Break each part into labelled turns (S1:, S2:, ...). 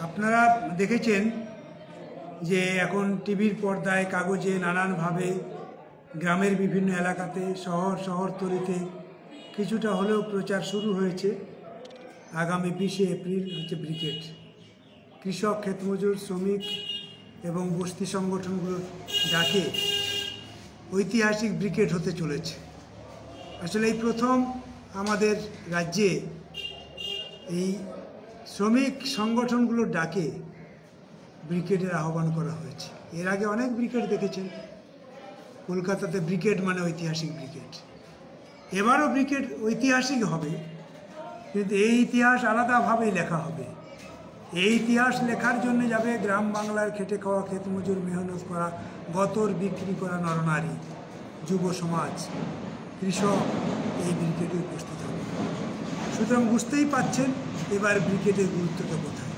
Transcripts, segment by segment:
S1: আপনারা দেখেছেন যে এখন টিভির পর্দায় কাগজে নানানভাবে গ্রামের বিভিন্ন এলাকাতে শহরতলিতে কিছুটা হলেও প্রচার শুরু হয়েছে। আগামী 20শে এপ্রিল হচ্ছে ব্রিগেড। কৃষক, ক্ষেতমজুর, শ্রমিক এবং বস্তি সংগঠনগুলোর ডাকে ঐতিহাসিক ব্রিগেড হতে চলেছে। আসলে এই প্রথম আমাদের রাজ্যে এই শ্রমিক সংগঠনগুলোর ডাকে ব্রিগেডের আহ্বান করা হয়েছে। এর আগে অনেক ব্রিগেড দেখেছেন। কলকাতাতে ব্রিগেড মানে ঐতিহাসিক ব্রিগেড। এবারও ব্রিগেড ঐতিহাসিক হবে, কিন্তু এই ইতিহাস আলাদাভাবেই লেখা হবে। এই ইতিহাস লেখার জন্য যাবে গ্রাম বাংলার খেটে খাওয়া, ক্ষেতমজুর, মেহনত করা, গতর বিক্রি করা নরনারী, যুব সমাজ, কৃষক এই ব্রিগেডে উপস্থিত হবে। সুতরাং বুঝতেই পাচ্ছেন এবার ব্রিগেডের গুরুত্বটা কোথায়।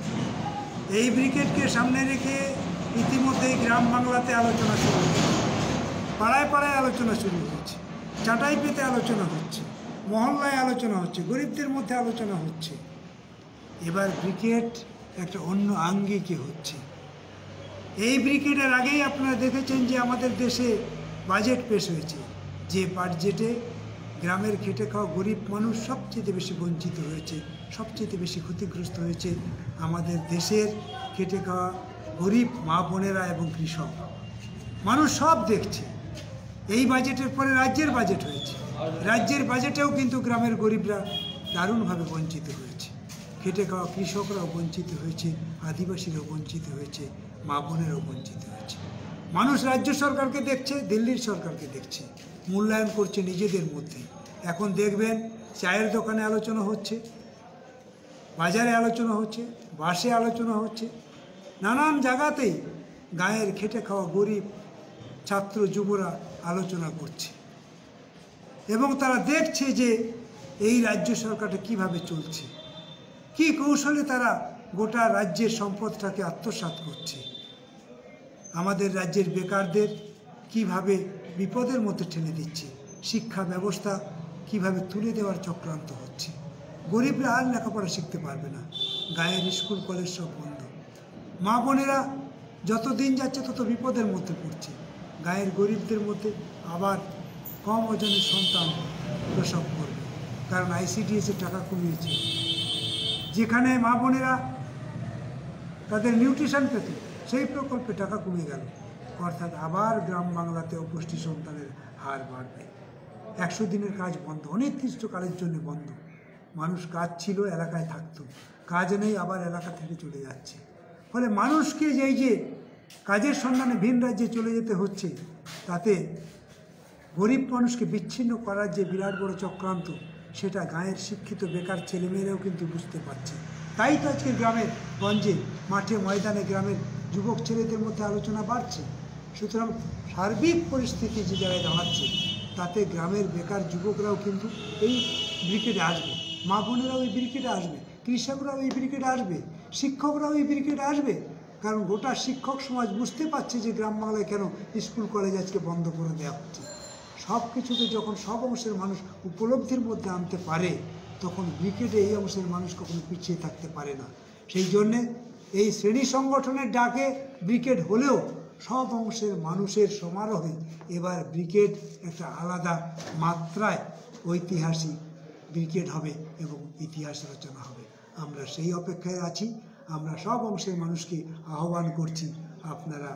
S1: এই ব্রিগেডকে সামনে রেখে ইতিমধ্যেই গ্রাম বাংলাতে আলোচনা শুরু হয়েছে, পাড়ায় পাড়ায় আলোচনা শুরু হয়েছে, চাটাই পেতে আলোচনা হচ্ছে, মহল্লায় আলোচনা হচ্ছে, গরিবদের মধ্যে আলোচনা হচ্ছে। এবার ব্রিগেড একটা অন্য আঙ্গিকে হচ্ছে। এই ব্রিগেডের আগেই আপনারা দেখেছেন যে আমাদের দেশে বাজেট পেশ হয়েছে, যে বাজেটে গ্রামের খেটে খাওয়া গরিব মানুষ সবচেয়ে বেশি বঞ্চিত হয়েছে, সবচেয়ে বেশি ক্ষতিগ্রস্ত হয়েছে আমাদের দেশের খেটে খাওয়া গরিব মা বোনেরা এবং কৃষক। মানুষ সব দেখছে। এই বাজেটের পরে রাজ্যের বাজেট হয়েছে। রাজ্যের বাজেটেও কিন্তু গ্রামের গরিবরা দারুণভাবে বঞ্চিত হয়েছে। খেটে খাওয়া কৃষকরাও বঞ্চিত হয়েছে, আদিবাসীরাও বঞ্চিত হয়েছে, মা বোনেরাও বঞ্চিত হয়েছে। মানুষ রাজ্য সরকারকে দেখছে, দিল্লির সরকারকে দেখছে, মূল্যায়ন করছে নিজেদের মধ্যে। এখন দেখবেন চায়ের দোকানে আলোচনা হচ্ছে, বাজারে আলোচনা হচ্ছে, বাসে আলোচনা হচ্ছে, নানান জায়গাতেই গাঁয়ের খেটে খাওয়া গরিব ছাত্র যুবরা আলোচনা করছে এবং তারা দেখছে যে এই রাজ্য সরকারটা কিভাবে চলছে, কী কৌশলে তারা গোটা রাজ্যের সম্পদটাকে আত্মসাৎ করছে, আমাদের রাজ্যের বেকারদের কিভাবে বিপদের মধ্যে ঠেলে দিচ্ছে, শিক্ষা ব্যবস্থা কিভাবে তুলে দেওয়ার চক্রান্ত হচ্ছে। গরিবরা আর লেখাপড়া শিখতে পারবে না, গায়ের স্কুল কলেজ সব বন্ধ। মা বোনেরা যত দিন যাচ্ছে তত বিপদের মধ্যে পড়ছে। গায়ের গরিবদের মধ্যে আবার কম ওজনের সন্তান প্রসব করবে, কারণ ICDS-এর টাকা কমিয়েছে। যেখানে মা বোনেরা তাদের নিউট্রিশন পেত, সেই প্রকল্পে টাকা কমে গেল। অর্থাৎ আবার গ্রাম বাংলাতে অপুষ্টি সন্তানের হার বাড়বে। 100 দিনের কাজ বন্ধ, অনির্দিষ্টকালের জন্য বন্ধ। মানুষ কাজ ছিল, এলাকায় থাকতো, কাজ নেই, আবার এলাকা থেকে চলে যাচ্ছে। ফলে মানুষকে যে কাজের সন্ধানে ভিন রাজ্যে চলে যেতে হচ্ছে, তাতে গরিব মানুষকে বিচ্ছিন্ন করার যে বিরাট বড় চক্রান্ত, সেটা গাঁয়ের শিক্ষিত বেকার ছেলেমেয়েরাও কিন্তু বুঝতে পারছে। তাই তো আজকে গ্রামের গঞ্জে, মাঠে ময়দানে গ্রামের যুবক ছেলেদের মধ্যে আলোচনা বাড়ছে। সুতরাং সার্বিক পরিস্থিতি যে জায়গায় দাঁড়াচ্ছে, তাতে গ্রামের বেকার যুবকরাও কিন্তু এই ব্রিগেডে আসবে, মা বোনেরাও এই ব্রিগেডে আসবে, কৃষকরাও এই ব্রিগেডে আসবে, শিক্ষকরাও এই ব্রিগেডে আসবে। কারণ গোটা শিক্ষক সমাজ বুঝতে পারছে যে গ্রাম বাংলায় কেন স্কুল কলেজ আজকে বন্ধ করে দেওয়া হচ্ছে। সব কিছুকে যখন সব অংশের মানুষ উপলব্ধির মধ্যে আনতে পারে, তখন ব্রিগেডে এই অংশের মানুষ কখনো পিছিয়ে থাকতে পারে না। সেই জন্যে এই শ্রেণী সংগঠনের ডাকে ব্রিগেড হলেও সব অংশের মানুষের সমারোহে এবার ব্রিগেড একটা আলাদা মাত্রায় ঐতিহাসিক ব্রিগেড হবে এবং ইতিহাস রচনা হবে। আমরা সেই অপেক্ষায় আছি। আমরা সব অংশের মানুষকে আহ্বান করছি, আপনারা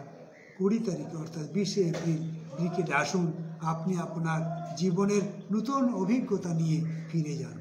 S1: 20 তারিখে অর্থাৎ 20শে এপ্রিল ব্রিগেডে আসুন। আপনি আপনার জীবনের নতুন অভিজ্ঞতা নিয়ে ফিরে যান।